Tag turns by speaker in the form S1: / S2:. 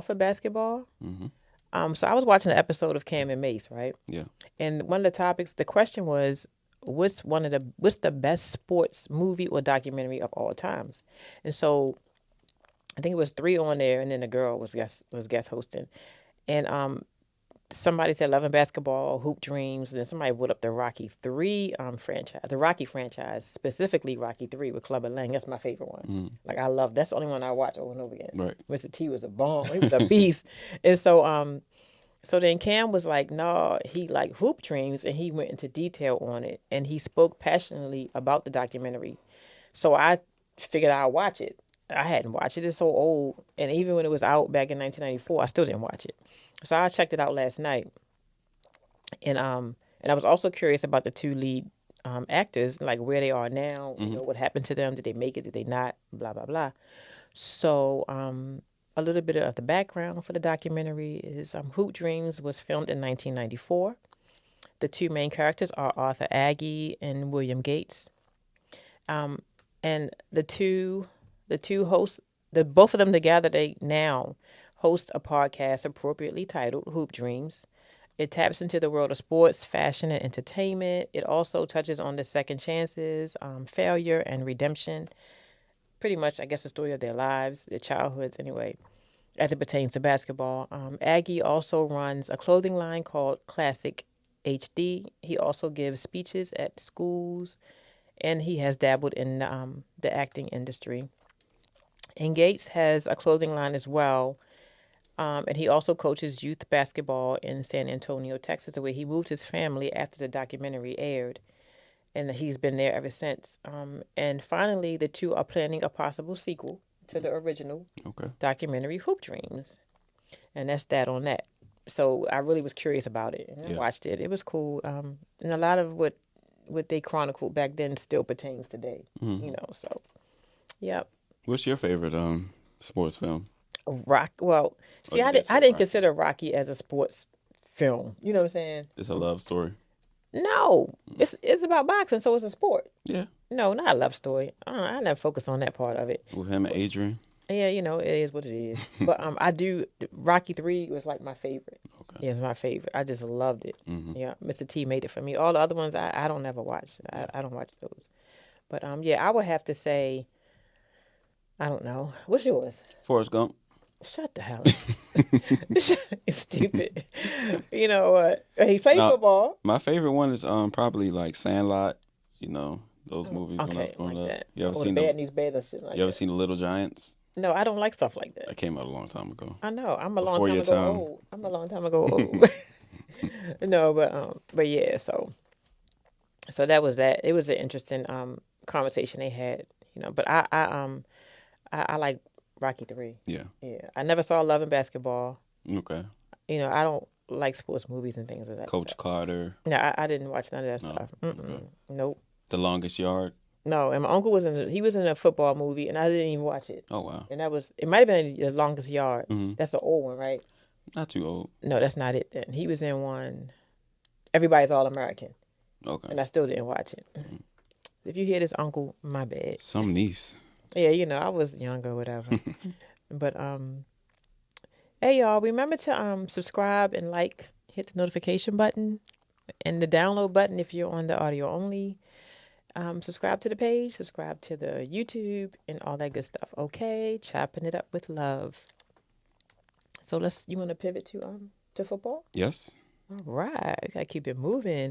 S1: for basketball.
S2: Mm-hmm.
S1: So I was watching an episode of Cam and Mace, right?
S2: Yeah.
S1: And one of the topics, the question was, what's the best sports movie or documentary of all times? And so I think it was three on there, and then the girl was guest hosting, and somebody said Love and Basketball, Hoop Dreams, and then somebody put up the Rocky 3 franchise, the Rocky franchise, specifically Rocky 3 with Clubber Lang. That's my favorite one.
S2: Mm.
S1: Like I love that's the only one I watch over and over again.
S2: Right.
S1: Mr. T was a bomb. He was a beast. And so then Cam was like, no, he like Hoop Dreams, and he went into detail on it, and he spoke passionately about the documentary. So I figured I'd watch it. I hadn't watched it. It's so old, and even when it was out back in 1994, I still didn't watch it. So I checked it out last night, and I was also curious about the two lead actors, like where they are now. You
S2: Mm-hmm.
S1: know, what happened to them? Did they make it? Did they not? Blah blah blah. So a little bit of the background for the documentary is Hoop Dreams was filmed in 1994. The two main characters are Arthur Agee and William Gates. Um, and the two hosts, the both of them together, they now host a podcast appropriately titled Hoop Dreams. It taps into the world of sports, fashion, and entertainment. It also touches on the second chances, failure, and redemption. Pretty much, I guess, the story of their lives, their childhoods, anyway, as it pertains to basketball. Aggie also runs a clothing line called Classic HD. He also gives speeches at schools, and he has dabbled in the acting industry. And Gates has a clothing line as well. And he also coaches youth basketball in San Antonio, Texas, where he moved his family after the documentary aired. And he's been there ever since. And finally, the two are planning a possible sequel to the original
S2: Okay.
S1: documentary, Hoop Dreams. And that's that on that. So I really was curious about it, and I
S2: Yeah.
S1: watched it. It was cool. And a lot of what they chronicled back then still pertains today.
S2: Mm-hmm.
S1: So yep.
S2: What's your favorite sports film?
S1: Rock. Well,
S2: Oh,
S1: see,
S2: you did
S1: I
S2: say
S1: didn't
S2: Rocky.
S1: consider Rocky as a sports film. You know what I'm saying?
S2: It's a love story.
S1: No, it's about boxing, so it's a sport.
S2: Yeah.
S1: No, not a love story. I never focus on that part of it.
S2: With him and Adrian.
S1: Yeah, it is what it is. But I do. Rocky 3 was like my favorite.
S2: Okay.
S1: Yeah, it's my favorite. I just loved it.
S2: Mm-hmm.
S1: Yeah, Mr. T made it for me. All the other ones I don't ever watch.
S2: Yeah.
S1: I don't watch those. But yeah, I would have to say I don't know. What's yours?
S2: Forrest Gump.
S1: Shut the hell up. Stupid. You know what? He played
S2: No,
S1: football.
S2: my favorite one is probably like Sandlot. You know those movies when I was
S1: Okay,
S2: growing
S1: like
S2: up.
S1: that.
S2: You ever
S1: Or the
S2: seen
S1: Bad
S2: the
S1: News Bears or shit like
S2: You ever
S1: that.
S2: seen the Little Giants?
S1: No, I don't like stuff like that.
S2: That came out a long time ago.
S1: I know. I'm a long
S2: Before
S1: time
S2: your
S1: ago
S2: time.
S1: old. I'm a long time ago old. No, but yeah. So that was that. It was an interesting conversation they had. But I like Rocky 3.
S2: Yeah.
S1: Yeah, I never saw Love and Basketball.
S2: Okay.
S1: I don't like sports movies and things of that
S2: Coach
S1: stuff.
S2: Carter.
S1: No, I didn't watch none of that
S2: No.
S1: stuff.
S2: Okay.
S1: Nope.
S2: The Longest Yard.
S1: No, and my uncle he was in a football movie, and I didn't even watch it.
S2: Oh wow.
S1: And it might have been The Longest Yard.
S2: Mm-hmm.
S1: That's the old one, right?
S2: Not too old.
S1: No, that's not it. Then he was in one. Everybody's All American,
S2: Okay.
S1: and I still didn't watch it.
S2: Mm-hmm.
S1: If you hear this, uncle, my bad.
S2: Some niece.
S1: Yeah, I was younger, whatever. But hey y'all, remember to subscribe and hit the notification button and the download button if you're on the audio only. Subscribe to the page, subscribe to the YouTube, and all that good stuff. Okay, chopping it up with love. So you want to pivot to football?
S2: Yes.
S1: All right, gotta keep it moving.